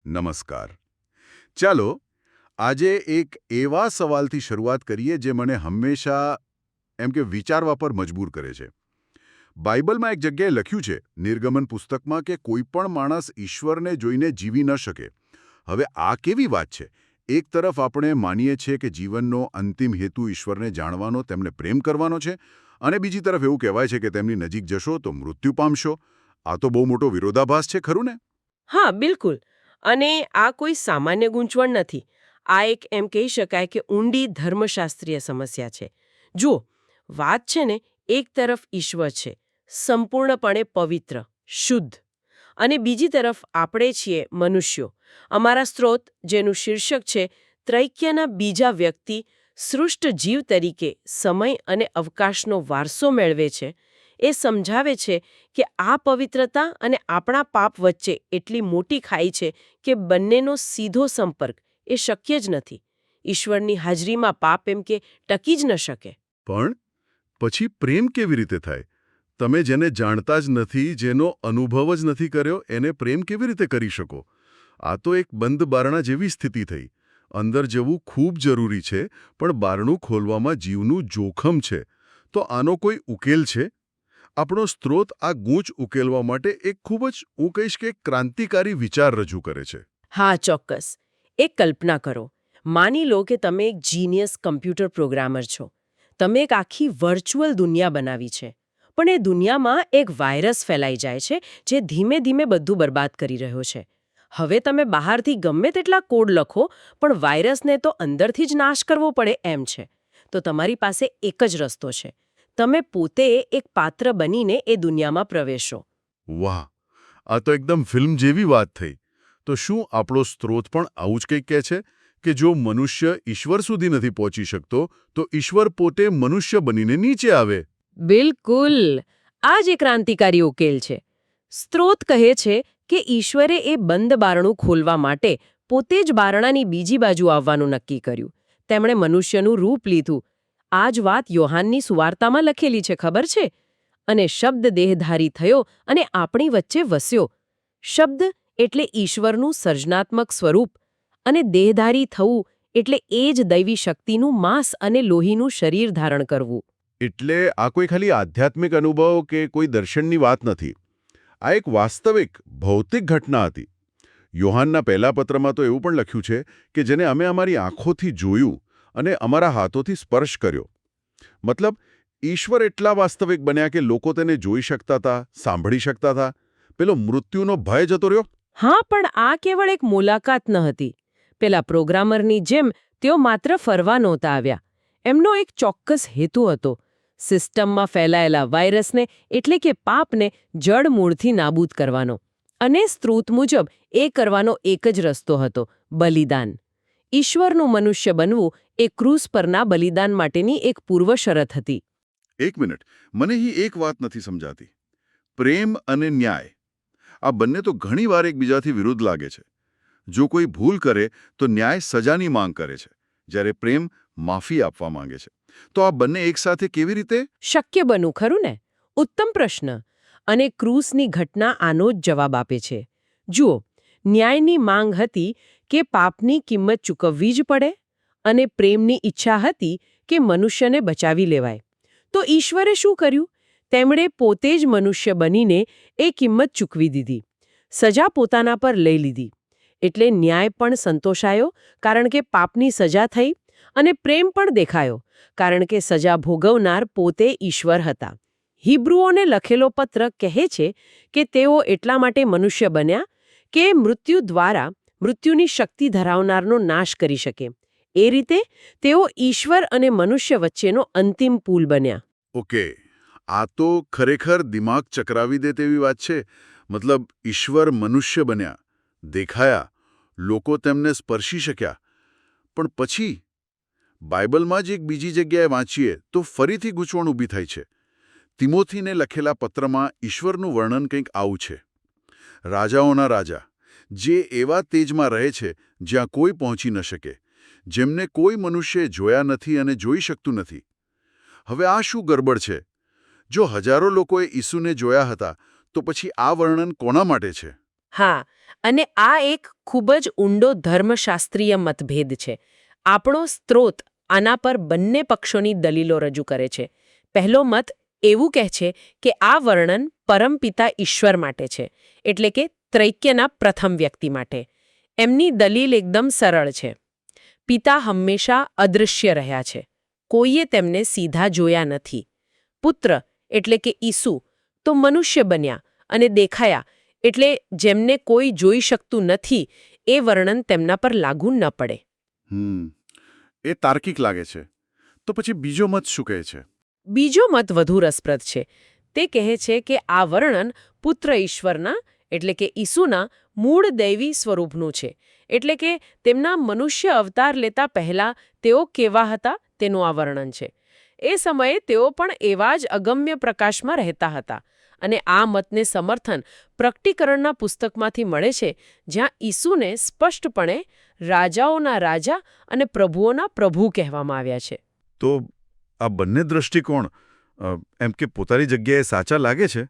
નમસ્કાર. ચાલો આજે એક એવા સવાલથી શરૂઆત કરીએ જે મને હંમેશા એમ કે વિચારવા પર મજબૂર કરે છે. બાઇબલમાં એક જગ્યાએ લખ્યું છે નિર્ગમન પુસ્તકમાં કે કોઈ પણ માણસ ઈશ્વરને જોઈને જીવી ન શકે. હવે આ કેવી વાત છે? એક તરફ આપણે માનીએ છીએ કે જીવનનો અંતિમ હેતુ ઈશ્વરને જાણવાનો, તેમને પ્રેમ કરવાનો છે, અને બીજી તરફ એવું કહેવાય છે કે તેમની નજીક જશો તો મૃત્યુ પામશો. આ તો બહુ મોટો વિરોધાભાસ છે, ખરું ને? હા, બિલકુલ. અને આ કોઈ સામાન્ય ગૂંચવણ નથી. આ એક એમ કહી શકાય કે ઊંડી ધર્મશાસ્ત્રીય સમસ્યા છે. જુઓ, વાત છે ને, એક તરફ ઈશ્વર છે, સંપૂર્ણપણે પવિત્ર, શુદ્ધ, અને બીજી તરફ આપણે છીએ મનુષ્યો. અમારા સ્ત્રોત, જેનું શીર્ષક છે ત્રૈક્યના બીજા વ્યક્તિ, સૃષ્ટ જીવ તરીકે સમય અને અવકાશનો વારસો મેળવે છે, એ સમજાવે છે કે આ પવિત્રતા અને આપણા પાપ વચ્ચે એટલી મોટી ખાઈ છે કે બંનેનો સીધો સંપર્ક એ શક્ય જ નથી. ઈશ્વરની હાજરીમાં પાપ એમ કે ટકી જ ન શકે. પણ પછી પ્રેમ કેવી રીતે થાય? તમે જેને જાણતા જ નથી, જેનો અનુભવ જ નથી કર્યો, એને પ્રેમ કેવી રીતે કરી શકો? આ તો એક બંધ બારણા જેવી સ્થિતિ થઈ. અંદર જવું ખૂબ જરૂરી છે, પણ બારણું ખોલવામાં જીવનું જોખમ છે. તો આનો કોઈ ઉકેલ છે? આપણો સ્ત્રોત આ ગૂંચ ઉકેલવા માટે એક ખૂબ જ, હું કહીશ કે ક્રાંતિકારી વિચાર રજૂ કરે છે. હા, ચોક્કસ. એક કલ્પના કરો. માની લો કે તમે એક જીનિયસ કમ્પ્યુટર પ્રોગ્રામર છો. તમે એક આખી વર્ચ્યુઅલ દુનિયા બનાવી છે. પણ એ દુનિયામાં એક વાયરસ ફેલાઈ જાય છે જે ધીમે ધીમે બધું બરબાદ કરી રહ્યો છે. હવે તમે બહારથી ગમે તેટલા કોડ લખો, પણ વાયરસને તો અંદરથી જ નાશ કરવો પડે એમ છે. તો તમારી પાસે એક જ રસ્તો છે. તમે પોતે એક પાત્ર બનીને એ દુનિયામાં પ્રવેશો. વાહ, આ તો એકદમ ફિલ્મ જેવી વાત થઈ. તો શું આપણો સ્ત્રોત પણ આવું જ કંઈક કહે છે કે જો મનુષ્ય ઈશ્વર સુધી નથી પહોંચી શકતો, તો ઈશ્વર પોતે મનુષ્ય બનીને નીચે આવે? બિલકુલ. આ જ એક ક્રાંતિકારી ઉકેલ છે. સ્ત્રોત કહે છે કે ઈશ્વરે એ બંધ બારણું ખોલવા માટે પોતે જ બારણાની બીજી બાજુ આવવાનું નક્કી કર્યું. તેમણે મનુષ્યનું રૂપ લીધું. આ જ વાત યોહાનની સુવાર્તામાં લખેલી છે, ખબર છે? અને શબ્દ દેહધારી થયો અને આપણી વચ્ચે વસ્યો. શબ્દ એટલે ઈશ્વરનું સર્જનાત્મક સ્વરૂપ, અને દેહધારી થવું એટલે એ જ દૈવી શક્તિનું માંસ અને લોહીનું શરીર ધારણ કરવું. એટલે આ કોઈ ખાલી આધ્યાત્મિક અનુભવ કે કોઈ દર્શનની વાત નથી. આ એક વાસ્તવિક, ભૌતિક ઘટના હતી. યોહાનના પહેલા પત્રમાં તો એવું પણ લખ્યું છે કે જેને અમે અમારી આંખોથી જોયું અને અમારા હાથોથી સ્પર્શ કર્યો. મતલબ, ઈશ્વર એટલા વાસ્તવિક બન્યા કે લોકો તેને જોઈ શકતા હતા, સાંભળી શકતા હતા. પેલો મૃત્યુનો ભય જતો રહ્યો. હા, પણ આ કેવળ એક મુલાકાત ન હતી. પેલા પ્રોગ્રામરની જેમ તેઓ માત્ર ફરવા નહોતા આવ્યા. એમનો એક ચોક્કસ હેતુ હતો. સિસ્ટમમાં ફેલાયેલા વાયરસને, એટલે કે પાપને, જડમૂળથી નાબૂદ કરવાનો. અને સ્ત્રોત મુજબ એ કરવાનો એક જ રસ્તો હતો: બલિદાન. ઈશ્વરનું મનુષ્ય બનવું એ ક્રૂસ પરના બલિદાન માટેની એક પૂર્વ શરત હતી. એક મિનિટ, મને અહીં એક વાત નથી સમજાતી. પ્રેમ અને ન્યાય, આ બંને તો ઘણીવાર એકબીજાથી વિરુદ્ધ લાગે છે. જો કોઈ ભૂલ કરે તો ન્યાય સજાની માંગ કરે છે, જ્યારે પ્રેમ માફી આપવા માંગે છે. તો આ બંને એકસાથે કેવી રીતે શક્ય બનવું, ખરું ને? ઉત્તમ પ્રશ્ન. અને ક્રૂસની ઘટના આનો જ જવાબ આપે છે. જુઓ, ન્યાયની માંગ હતી કે પાપની કિંમત ચૂકવવી જ પડે, અને પ્રેમની ઈચ્છા હતી કે મનુષ્યને બચાવી લેવાય. તો ઈશ્વરે શું કર્યું? તેમણે પોતે જ મનુષ્ય બનીને એ કિંમત ચૂકવી દીધી. સજા પોતાના પર લઈ લીધી. એટલે ન્યાય પણ સંતોષાયો, કારણ કે પાપની સજા થઈ, અને પ્રેમ પણ દેખાયો, કારણ કે સજા ભોગવનાર પોતે ઈશ્વર હતા. હિબ્રુઓને લખેલો પત્ર કહે છે કે તેઓ એટલા માટે મનુષ્ય બન્યા કે મૃત્યુ દ્વારા મૃત્યુની શક્તિ ધરાવનારનો નાશ કરી શકે. એ રીતે તેઓ ઈશ્વર અને મનુષ્ય વચ્ચેનો અંતિમ પુલ બન્યા. ઓકે, આ તો ખરેખર દિમાગ ચકરાવી દે તેવી વાત છે. મતલબ, ઈશ્વર મનુષ્ય બન્યા, દેખાયા, લોકો તેમને સ્પર્શી શક્યા. પણ પછી બાઇબલમાં જ એક બીજી જગ્યાએ વાંચીએ તો ફરીથી ગૂંચવણ ઊભી થાય છે. તિમોથીને લખેલા પત્રમાં ઈશ્વરનું વર્ણન કંઈક આવું છે: રાજાઓના રાજા, જે એવા તેજમાં રહે છે જ્યાં કોઈ પહોંચી ન શકે, જેમને કોઈ મનુષ્ય જોયા નથી અને જોઈ શકતું નથી. હવે આ શું ગરબડ છે? જો હજારો લોકોએ ઈસુને જોયા હતા, તો પછી આ વર્ણન કોના માટે છે? હા, અને આ એક ખૂબ જ ઊંડો ધર્મશાસ્ત્રીય મતભેદ છે. આપણો સ્ત્રોત આના પર બંને પક્ષોની દલીલો રજૂ કરે છે. પહેલો મત એવું કહે છે કે આ વર્ણન પરમપિતા ઈશ્વર માટે છે, એટલે કે ત્રૈક્યના પ્રથમ વ્યક્તિ માટે. એમની દલીલ એકદમ સરળ છે. પિતા હંમેશા અદૃશ્ય રહ્યા છે. કોઈએ તેમને સીધા જોયા નથી. પુત્ર એટલે કે ઈસુ તો મનુષ્ય બન્યા અને દેખાયા, એટલે જેમને કોઈ જોઈ શકતું નથી એ વર્ણન તેમના પર લાગુ ન પડે. એ તાર્કિક લાગે છે. તો પછી બીજો મત શું કહે છે? બીજો મત વધુ રસપ્રદ છે. તે કહે છે કે આ વર્ણન પુત્ર ઈશ્વરના એટલે કે ઈસુના મૂળ દૈવી સ્વરૂપનું છે. એટલે કે તેમના મનુષ્ય અવતાર લેતા પહેલા તેઓ કેવા હતા તેનું આ વર્ણન છે. એ સમયે તેઓ પણ એવા જ અગમ્ય પ્રકાશમાં રહેતા હતા. અને આ મતને સમર્થન પ્રકટીકરણના પુસ્તકમાંથી મળે છે, જ્યાં ઈસુને સ્પષ્ટપણે રાજાઓના રાજા અને પ્રભુઓના પ્રભુ કહેવામાં આવ્યા છે. તો આ બંને દૃષ્ટિકોણ એમ કે પોતાની જગ્યાએ સાચા લાગે છે,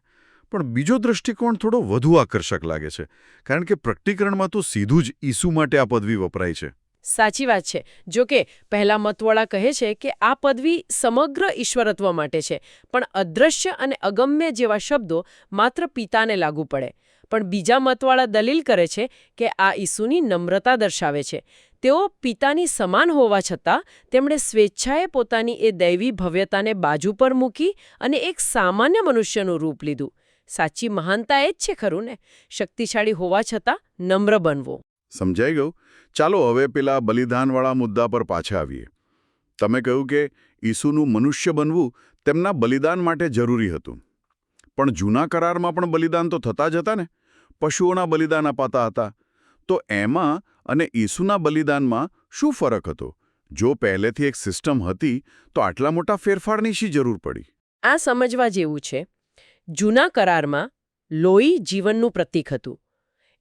પણ બીજો દૃષ્ટિકોણ થોડો વધુ આકર્ષક લાગે છે, કારણ કે પ્રકટીકરણમાં તો સીધું જ ઈસુ માટે આ પદવી વપરાય છે. સાચી વાત છે. જો કે પહેલા મતવાળા કહે છે કે આ પદવી સમગ્ર ઈશ્વરત્વ માટે છે, પણ અદૃશ્ય અને અગમ્ય જેવા શબ્દો માત્ર પિતાને લાગુ પડે. પણ બીજા મતવાળા દલીલ કરે છે કે આ ઈસુની નમ્રતા દર્શાવે છે. તેઓ પિતાની સમાન હોવા છતાં તેમણે સ્વેચ્છાએ પોતાની એ દૈવી ભવ્યતાને બાજુ પર મૂકી અને એક સામાન્ય મનુષ્યનું રૂપ લીધું. સાચી મહાનતા એ જ છે ખરું ને, શક્તિશાળી હોવા છતાં નમ્ર બનવો. સમજાઈ ગયું. ચાલો હવે પેલા બલિદાનવાળા મુદ્દા પર પાછા આવીએ. તમે કહ્યું કે ઈસુનું મનુષ્ય બનવું તેમના બલિદાન માટે જરૂરી હતું. પણ જૂના કરારમાં પણ બલિદાન તો થતા જ હતા ને. પશુઓના બલિદાન અપાતા હતા. તો એમાં અને ઈસુના બલિદાનમાં શું ફરક હતો? જો પહેલેથી એક સિસ્ટમ હતી તો આટલા મોટા ફેરફારની શી જરૂર પડી? આ સમજવા જેવું છે. જૂના કરારમાં લોહી જીવનનું પ્રતીક હતું.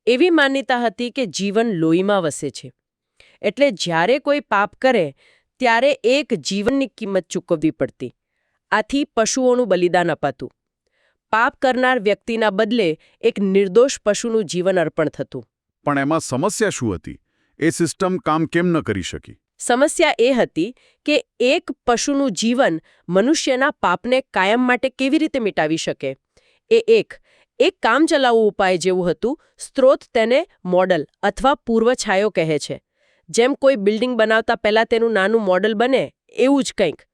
એવી માન્યતા હતી કે જીવન લોહીમાં વસે છે. એટલે જ્યારે કોઈ પાપ કરે ત્યારે એક જીવનની કિંમત ચૂકવવી પડતી. આથી પશુઓનું બલિદાન અપાતું. પાપ કરનાર વ્યક્તિના બદલે એક નિર્દોષ પશુનું જીવન અર્પણ થતું. પણ એમાં સમસ્યા શું હતી? એ સિસ્ટમ કામ કેમ ન કરી શકી? સમસ્યા એ હતી કે એક પશુનું જીવન મનુષ્યના પાપને કાયમ માટે કેવી રીતે મિટાવી શકે? એ એક કામચલાઉ ઉપાય જેવું હતું. સ્ત્રોત તેને મોડલ અથવા પૂર્વછાયો કહે છે. જેમ કોઈ બિલ્ડિંગ બનાવતા પહેલા તેનું નાનું મોડલ બને, એવું જ કંઈક.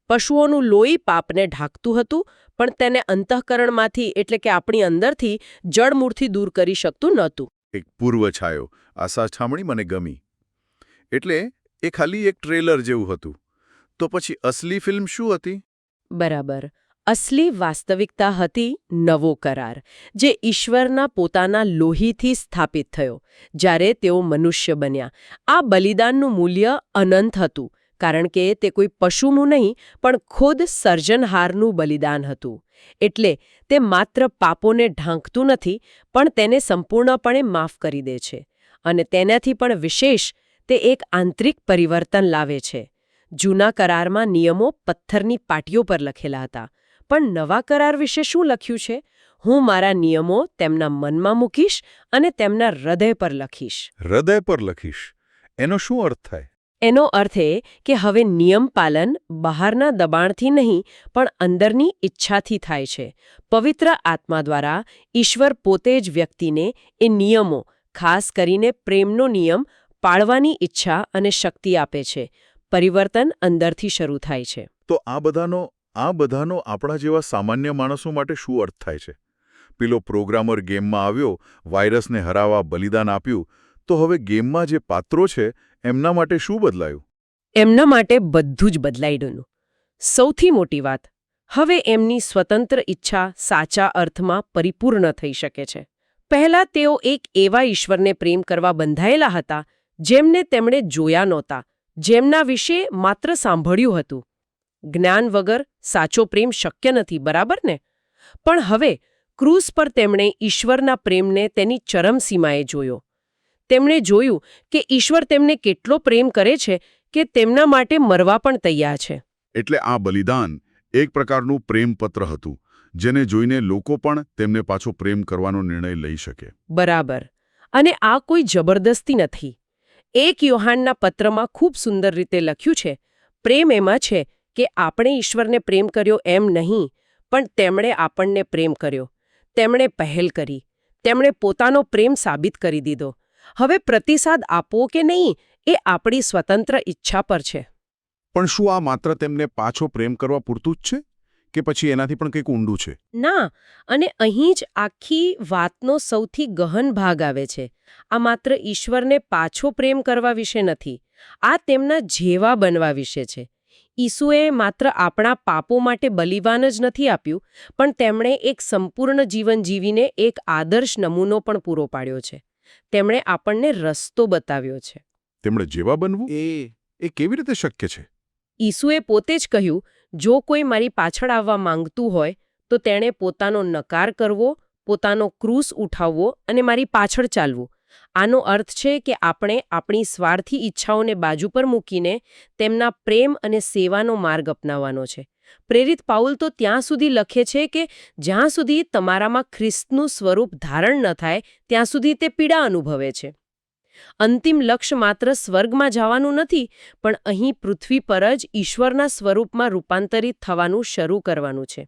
પશુઓનું લોહી પાપને ઢાંકતું હતું, પણ તેને અંતઃકરણમાંથી એટલે કે આપણી અંદરથી જડમૂળથી દૂર કરી શકતું નહોતું. એક પૂર્વછાયો. આ સાંભળી મને ગમી. એટલે એ ખાલી એક ટ્રેલર જેવું હતું. તો પછી અસલી ફિલ્મ શું હતી? બરાબર. અસલી વાસ્તવિકતા હતી નવો કરાર, જે ઈશ્વરના પોતાના લોહીથી સ્થાપિત થયો જ્યારે તેઓ મનુષ્ય બન્યા. આ બલિદાનનું મૂલ્ય અનંત હતું, કારણ કે તે કોઈ પશુનું નહીં પણ ખુદ સર્જનહારનું બલિદાન હતું. એટલે તે માત્ર પાપોને ઢાંકતું નથી, પણ તેને સંપૂર્ણપણે માફ કરી દે છે. અને તેનાથી પણ વિશેષ, તે એક આંતરિક પરિવર્તન લાવે છે. જૂના કરારમાં નિયમો પથ્થરની પાટીઓ પર લખેલા હતા. પણ નવા કરાર વિશે શું લખ્યું છે? હું મારા નિયમો તેમના મનમાં મૂકીશ અને તેમના હૃદય પર લખીશ. હૃદય પર લખીશ. એનો શું અર્થ થાય? એનો અર્થ એ કે હવે નિયમ પાલન બહારના દબાણથી નહીં પણ અંદરની ઈચ્છાથી થાય છે. પવિત્ર આત્મા દ્વારા ઈશ્વર પોતે જ વ્યક્તિને એ નિયમો, ખાસ કરીને પ્રેમનો નિયમ, પાળવાની ઈચ્છા અને શક્તિ આપે છે. પરિવર્તન અંદરથી શરૂ થાય છે. તો આ બધાનો આપણા જેવા સામાન્ય માણસો માટે શું અર્થ થાય છે? પેલો પ્રોગ્રામર ગેમમાં આવ્યો, વાયરસને હરાવવા બલિદાન આપ્યું, તો હવે ગેમમાં જે પાત્રો છે એમના માટે શું બદલાયું? એમના માટે બધું જ બદલાઈ ગયું. સૌથી મોટી વાત, હવે એમની સ્વતંત્ર ઈચ્છા સાચા અર્થમાં પરિપૂર્ણ થઈ શકે છે. પહેલા તેઓ એક એવા ઈશ્વરને પ્રેમ કરવા બંધાયેલા હતા જેમને તેમણે જોયા નહોતા, જેમના વિશે માત્ર સાંભળ્યું હતું. જ્ઞાન વગર સાચો પ્રેમ શક્ય નથી, બરાબર ને? પણ હવે ક્રૂસ પર તેમણે ઈશ્વરના પ્રેમને તેની ચરમસીમાએ જોયો. તેમણે જોયું કે ઈશ્વર તેમને કેટલો પ્રેમ કરે છે કે તેમના માટે મરવા પણ તૈયાર છે. એટલે આ બલિદાન એક પ્રકારનું પ્રેમપત્ર હતું, જેને જોઈને લોકો પણ તેમને પાછો પ્રેમ કરવાનો નિર્ણય લઈ શકે. બરાબર. અને આ કોઈ જબરદસ્તી નથી. એક યોહાનના પત્રમાં ખૂબ સુંદર રીતે લખ્યું છે, પ્રેમ એમાં છે કે આપણે ઈશ્વરને પ્રેમ કર્યો એમ નહીં, પણ તેમણે આપણને પ્રેમ કર્યો. તેમણે પહેલ કરી. તેમણે પોતાનો પ્રેમ સાબિત કરી દીધો. હવે પ્રતિસાદ આપવો કે નહીં એ આપણી સ્વતંત્ર ઈચ્છા પર છે. પણ શું આ માત્ર તેમને પાછો પ્રેમ કરવા પૂરતું જ છે કે પછી એનાથી પણ કંઈક ઊંડું છે? ના, અને અહીં જ આખી વાતનો સૌથી ગહન ભાગ આવે છે. આ માત્ર ઈશ્વરને પાછો પ્રેમ કરવા વિશે નથી. આ તેમના જેવા બનવા વિશે છે. ઈસુએ માત્ર આપણા પાપો માટે બલિદાન જ નથી આપ્યું, પણ તેમણે એક સંપૂર્ણ જીવન જીવીને એક આદર્શ નમૂનો પણ પૂરો પાડ્યો છે. તેમણે આપણને રસ્તો બતાવ્યો છે. તેમણે જેવા બનવું એ કેવી રીતે શક્ય છે? ઈસુએ પોતે જ કહ્યું, જો કોઈ મારી પાછળ આવવા માંગતું હોય તો તેણે પોતાનો નકાર કરવો, પોતાનો ક્રૂસ ઉઠાવવો અને મારી પાછળ ચાલવું. આનો અર્થ છે કે આપણે આપણી સ્વાર્થી ઈચ્છાઓને બાજુ પર મૂકીને તેમના પ્રેમ અને સેવાનો માર્ગ અપનાવવાનો છે. પ્રેરિત પાઉલ તો ત્યાં સુધી લખે છે કે જ્યાં સુધી તમારામાં ખ્રિસ્તનું સ્વરૂપ ધારણ ન થાય ત્યાં સુધી તે પીડા અનુભવે છે. અંતિમ લક્ષ્ય માત્ર સ્વર્ગમાં જવાનું નથી, પણ અહીં પૃથ્વી પર જ ઈશ્વરના સ્વરૂપમાં રૂપાંતરિત થવાનું શરૂ કરવાનું છે.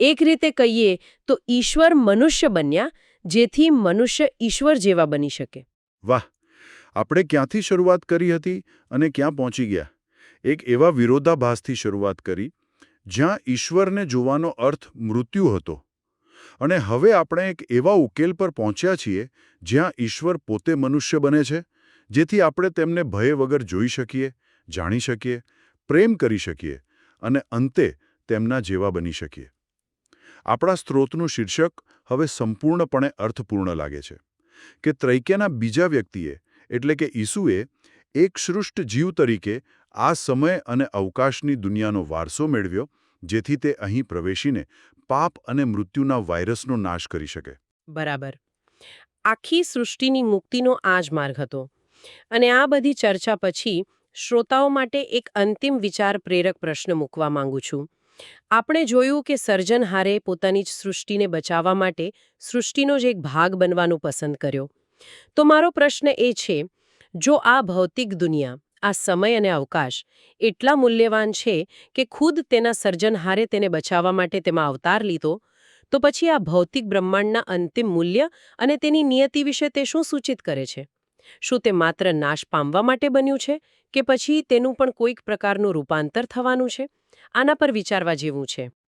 એક રીતે કહીએ તો ઈશ્વર મનુષ્ય બન્યા, જેથી મનુષ્ય ઈશ્વર જેવા બની શકે. વાહ! આપણે ક્યાંથી શરૂઆત કરી હતી અને ક્યાં પહોંચી ગયા? એક એવા વિરોધાભાસથી શરૂઆત કરી જ્યાં ઈશ્વરને જોવાનો અર્થ મૃત્યુ હતો, અને હવે આપણે એક એવા ઉકેલ પર પહોંચ્યા છીએ જ્યાં ઈશ્વર પોતે મનુષ્ય બને છે, જેથી આપણે તેમને ભય વગર જોઈ શકીએ, જાણી શકીએ, પ્રેમ કરી શકીએ અને અંતે તેમના જેવા બની શકીએ. આપણા સ્ત્રોતનું શીર્ષક હવે સંપૂર્ણપણે અર્થપૂર્ણ લાગે છે કે ત્રૈક્યના બીજા વ્યક્તિએ એટલે કે ઈસુએ એક સૃષ્ટ જીવ તરીકે આ સમય અને અવકાશની દુનિયાનો વારસો મેળવ્યો, જેથી તે અહીં પ્રવેશીને પાપ અને મૃત્યુના વાયરસનો નાશ કરી શકે. બરાબર. આખી સૃષ્ટિની મુક્તિનો આ જ માર્ગ હતો. અને આ બધી ચર્ચા પછી શ્રોતાઓ માટે એક અંતિમ વિચાર પ્રેરક પ્રશ્ન મૂકવા માંગુ છું. આપણે જોયું કે સર્જનહારે પોતાની જ સૃષ્ટિને બચાવવા માટે સૃષ્ટિનો જ એક ભાગ બનવાનું પસંદ કર્યો. તો મારો પ્રશ્ન એ છે, જો આ ભૌતિક દુનિયા, આ સમય અને અવકાશ એટલા મૂલ્યવાન છે કે ખુદ તેના સર્જનહારે તેને બચાવવા માટે તેમાં અવતાર લીધો, તો પછી આ ભૌતિક બ્રહ્માંડના અંતિમ મૂલ્ય અને તેની નિયતિ વિશે તે શું સૂચિત કરે છે? શું તે માત્ર નાશ પામવા માટે બન્યું છે કે પછી તેનું પણ કોઈક પ્રકારનું રૂપાંતર થવાનું છે? આના પર વિચારવા જેવું છે.